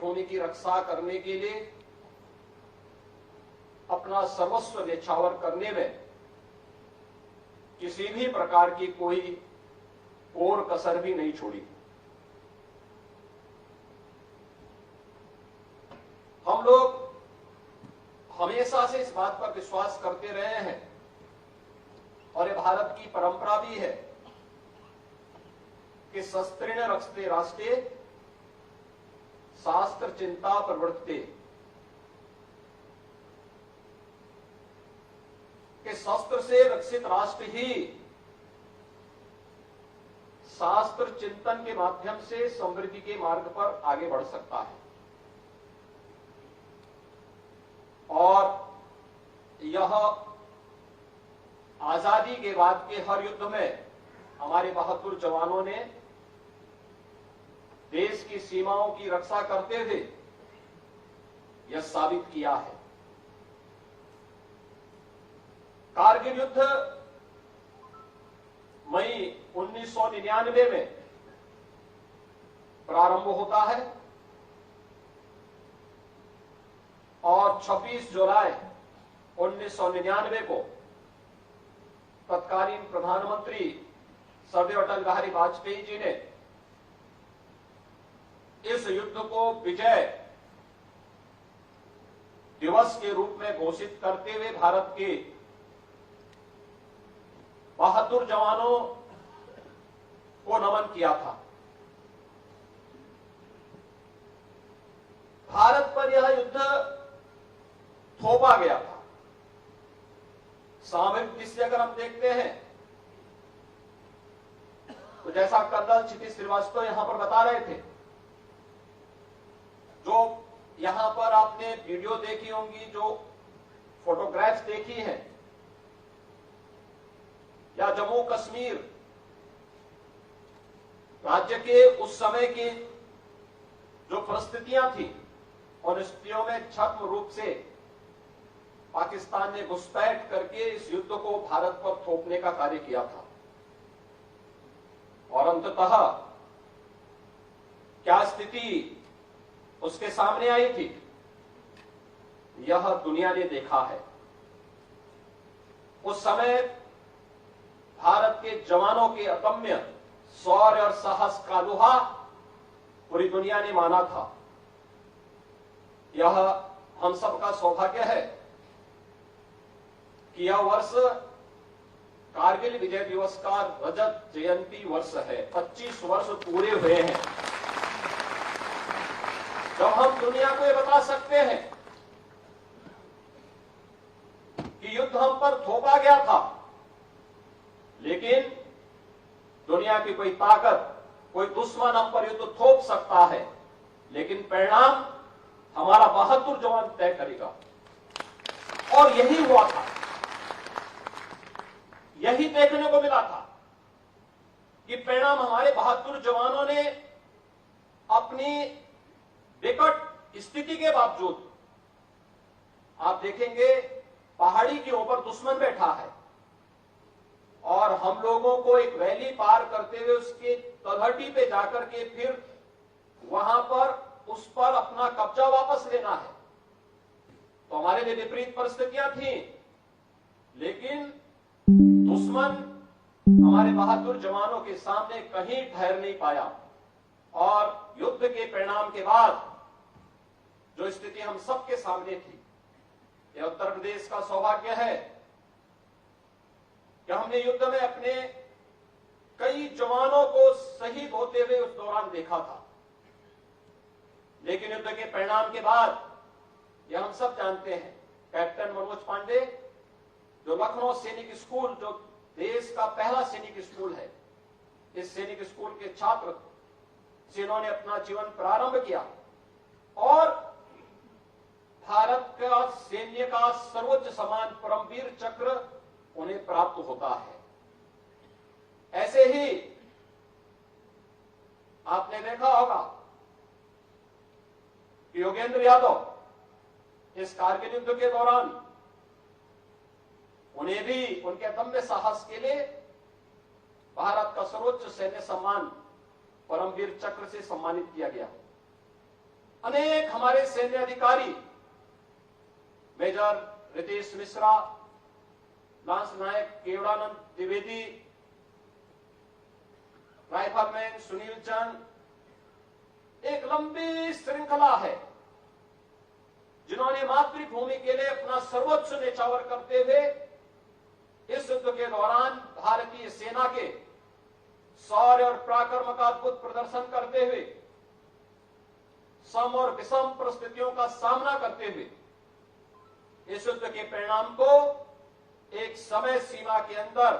मातृभूमि की रक्षा करने के लिए अपना सर्वस्व न्यौछावर करने में किसी भी प्रकार की कोई और कसर भी नहीं छोड़ी। हम लोग हमेशा से इस बात पर विश्वास करते रहे हैं और ये भारत की परंपरा भी है कि शस्त्रेण रक्षते राष्ट्रे शास्त्र चिंता प्रवर्तते, कि शस्त्र से रक्षित राष्ट्र ही शास्त्र चिंतन के माध्यम से समृद्धि के मार्ग पर आगे बढ़ सकता है। और यह आजादी के बाद के हर युद्ध में हमारे बहादुर जवानों ने देश की सीमाओं की रक्षा करते हुए यह साबित किया है। कारगिल युद्ध मई 1999 में प्रारंभ होता है और 26 जुलाई 1999 को तत्कालीन प्रधानमंत्री सरदेव अटल बिहारी वाजपेयी जी ने इस युद्ध को विजय दिवस के रूप में घोषित करते हुए भारत के बहादुर जवानों को नमन किया था। भारत पर यह युद्ध थोपा गया था। सामरिक दृष्टि अगर हम देखते हैं तो जैसा कर्नल क्षितिज श्रीवास्तव यहां पर बता रहे थे, जो यहां पर आपने वीडियो देखी होंगी, जो फोटोग्राफ्स देखी हैं, या जम्मू कश्मीर राज्य के उस समय की जो परिस्थितियां थी, उन स्थितियों में छद्म रूप से पाकिस्तान ने घुसपैठ करके इस युद्ध को भारत पर थोपने का कार्य किया था। और अंततः क्या स्थिति उसके सामने आई थी, यह दुनिया ने देखा है। उस समय भारत के जवानों के अदम्य शौर्य और साहस का लोहा पूरी दुनिया ने माना था। यह हम सबका सौभाग्य है कि यह वर्ष कारगिल विजय दिवस का रजत जयंती वर्ष है। 25 वर्ष पूरे हुए हैं जब हम दुनिया को यह बता सकते हैं कि युद्ध हम पर थोपा गया था, लेकिन दुनिया की कोई ताकत, कोई दुश्मन हम पर युद्ध थोप सकता है, लेकिन परिणाम हमारा बहादुर जवान तय करेगा। और यही हुआ था, यही देखने को मिला था कि परिणाम हमारे बहादुर जवानों ने अपनी विकट स्थिति के बावजूद, आप देखेंगे पहाड़ी के ऊपर दुश्मन बैठा है और हम लोगों को एक वैली पार करते हुए उसके तलहटी पे जाकर के फिर वहां पर उस पर अपना कब्जा वापस लेना है। तो हमारे लिए विपरीत परिस्थितियां थी, लेकिन दुश्मन हमारे बहादुर जवानों के सामने कहीं ठहर नहीं पाया। और युद्ध के परिणाम के बाद जो स्थिति हम सबके सामने थी, यह उत्तर प्रदेश का सौभाग्य है कि हमने युद्ध में अपने कई जवानों को शहीद होते हुए उस दौरान देखा था। लेकिन युद्ध के परिणाम के बाद यह हम सब जानते हैं, कैप्टन मनोज पांडे, जो लखनऊ सैनिक स्कूल, जो देश का पहला सैनिक स्कूल है, इस सैनिक स्कूल के छात्र जिन्होंने अपना जीवन प्रारंभ किया और भारत का सैन्य का सर्वोच्च सम्मान परमवीर चक्र उन्हें प्राप्त होता है। ऐसे ही आपने देखा होगा कि योगेंद्र यादव इस कारगिल युद्ध के दौरान, उन्हें भी उनके अदम्य साहस के लिए भारत का सर्वोच्च सैन्य सम्मान परमवीर चक्र से सम्मानित किया गया। अनेक हमारे सैन्य अधिकारी, मेजर रितेश मिश्रा, लांस नायक केवड़ानंद द्विवेदी, राइफलमैन सुनील चंद, एक लंबी श्रृंखला है जिन्होंने मातृभूमि के लिए अपना सर्वोच्च न्यौछावर करते हुए इस युद्ध के दौरान भारतीय सेना के शौर्य और पराक्रम का अद्भुत प्रदर्शन करते हुए सम और विषम परिस्थितियों का सामना करते हुए इस युद्ध के परिणाम को एक समय सीमा के अंदर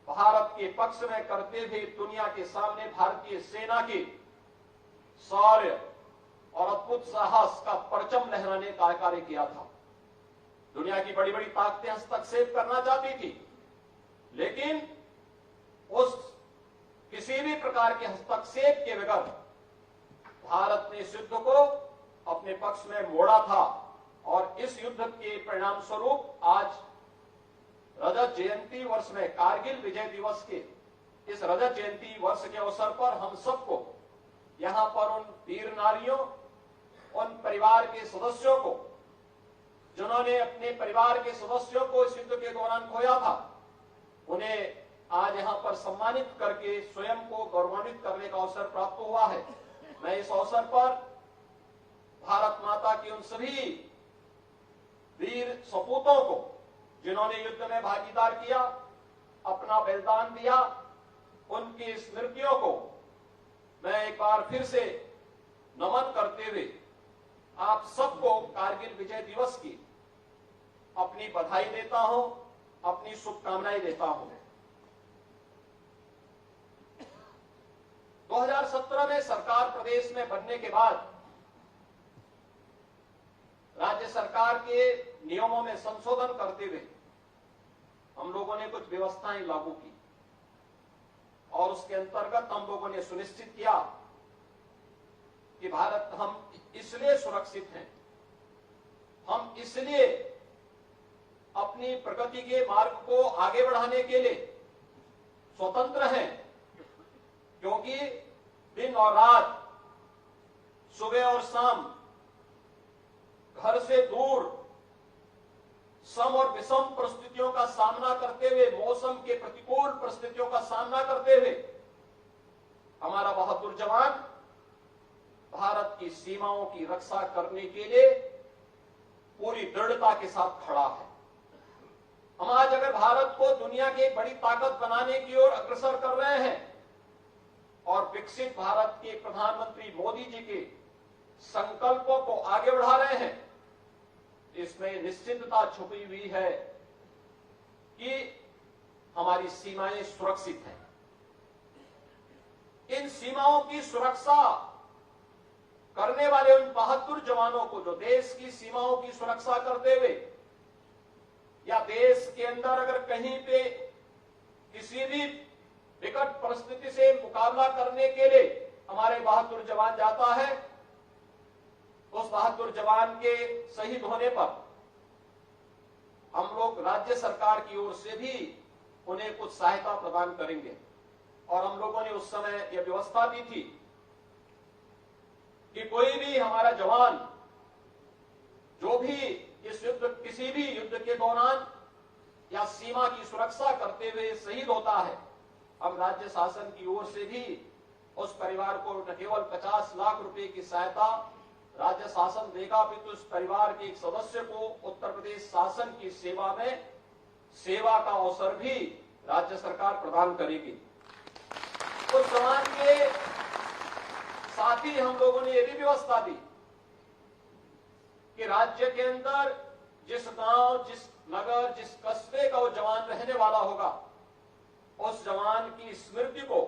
भारत के पक्ष में करते हुए दुनिया के सामने भारतीय सेना के शौर्य और अद्भुत साहस का परचम लहराने का कार्य किया था। दुनिया की बड़ी बड़ी ताकतें हस्तक्षेप करना चाहती थी, लेकिन उस किसी भी प्रकार के हस्तक्षेप के बगैर भारत ने इस युद्ध को अपने पक्ष में मोड़ा था और इस युद्ध के परिणाम स्वरूप आज रजत जयंती वर्ष में, कारगिल विजय दिवस के इस रजत जयंती वर्ष के अवसर पर हम सबको यहां पर उन वीर नारियों, उन परिवार के सदस्यों को जिन्होंने अपने परिवार के सदस्यों को इस युद्ध के दौरान खोया था, उन्हें आज यहां पर सम्मानित करके स्वयं को गौरवान्वित करने का अवसर प्राप्त हुआ है। मैं इस अवसर पर भारत माता की उन सभी वीर सपूतों को जिन्होंने युद्ध में भागीदार किया, अपना बलिदान दिया, उनकी स्मृतियों को मैं एक बार फिर से नमन करते हुए आप सबको कारगिल विजय दिवस की अपनी बधाई देता हूं, अपनी शुभकामनाएं देता हूं। 2017 में सरकार प्रदेश में बनने के बाद राज्य सरकार के नियमों में संशोधन करते हुए हम लोगों ने कुछ व्यवस्थाएं लागू की और उसके अंतर्गत हम लोगों ने सुनिश्चित किया कि भारत हम इसलिए सुरक्षित हैं, हम इसलिए अपनी प्रगति के मार्ग को आगे बढ़ाने के लिए स्वतंत्र हैं क्योंकि दिन और रात, सुबह और शाम घर से दूर सम और विषम परिस्थितियों का सामना करते हुए, मौसम के प्रतिकूल परिस्थितियों का सामना करते हुए हमारा बहादुर जवान भारत की सीमाओं की रक्षा करने के लिए पूरी दृढ़ता के साथ खड़ा है। हम आज अगर भारत को दुनिया की एक बड़ी ताकत बनाने की ओर अग्रसर कर रहे हैं और विकसित भारत के प्रधानमंत्री मोदी जी के संकल्पों को आगे बढ़ा रहे हैं, इसमें निश्चितता छुपी हुई है कि हमारी सीमाएं सुरक्षित हैं। इन सीमाओं की सुरक्षा करने वाले उन बहादुर जवानों को जो देश की सीमाओं की सुरक्षा करते हुए या देश के अंदर अगर कहीं पे किसी भी विकट परिस्थिति से मुकाबला करने के लिए हमारे बहादुर जवान जाता है, उस बहादुर जवान के शहीद होने पर हम लोग राज्य सरकार की ओर से भी उन्हें कुछ सहायता प्रदान करेंगे। और हम लोगों ने उस समय यह व्यवस्था दी थी कि कोई भी हमारा जवान जो भी इस युद्ध, किसी भी युद्ध के दौरान या सीमा की सुरक्षा करते हुए शहीद होता है, हम राज्य शासन की ओर से भी उस परिवार को न केवल 50 लाख रुपए की सहायता राज्य शासन देगा, अपितु उस परिवार के एक सदस्य को उत्तर प्रदेश शासन की सेवा में सेवा का अवसर भी राज्य सरकार प्रदान करेगी। उस जवान के साथ ही हम लोगों ने यह भी व्यवस्था दी कि राज्य के अंदर जिस गांव, जिस नगर, जिस कस्बे का वो जवान रहने वाला होगा, उस जवान की स्मृति को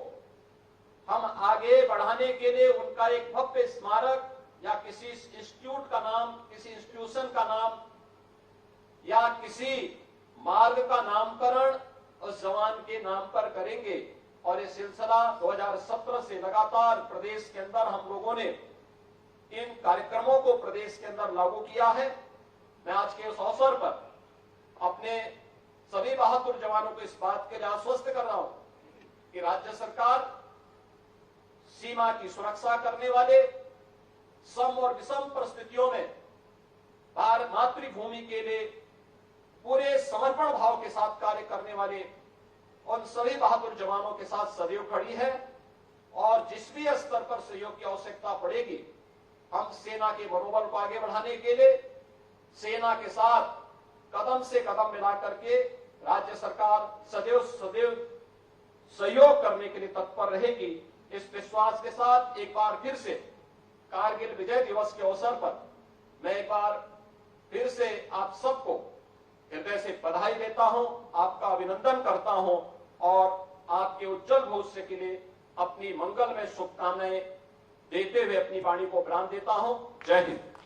हम आगे बढ़ाने के लिए उनका एक भव्य स्मारक या किसी इंस्टीट्यूट का नाम, किसी इंस्टीट्यूशन का नाम या किसी मार्ग का नामकरण उस जवान के नाम पर करेंगे। और ये सिलसिला 2017 से लगातार प्रदेश के अंदर हम लोगों ने इन कार्यक्रमों को प्रदेश के अंदर लागू किया है। मैं आज के उस अवसर पर अपने सभी बहादुर जवानों को इस बात के लिए आश्वस्त कर रहा हूं कि राज्य सरकार सीमा की सुरक्षा करने वाले सम और विषम परिस्थितियों में भारत मातृभूमि के लिए पूरे समर्पण भाव के साथ कार्य करने वाले उन सभी बहादुर जवानों के साथ सदैव खड़ी है और जिस भी स्तर पर सहयोग की आवश्यकता पड़ेगी, हम सेना के मनोबल को आगे बढ़ाने के लिए सेना के साथ कदम से कदम मिला करके राज्य सरकार सदैव सहयोग करने के लिए तत्पर रहेगी। इस विश्वास के साथ एक बार फिर से कारगिल विजय दिवस के अवसर पर मैं एक बार फिर से आप सबको हृदय से बधाई देता हूं, आपका अभिनंदन करता हूं और आपके उज्जवल भविष्य के लिए अपनी मंगलमय शुभकामनाएं देते हुए अपनी वाणी को विराम देता हूं। जय हिंद।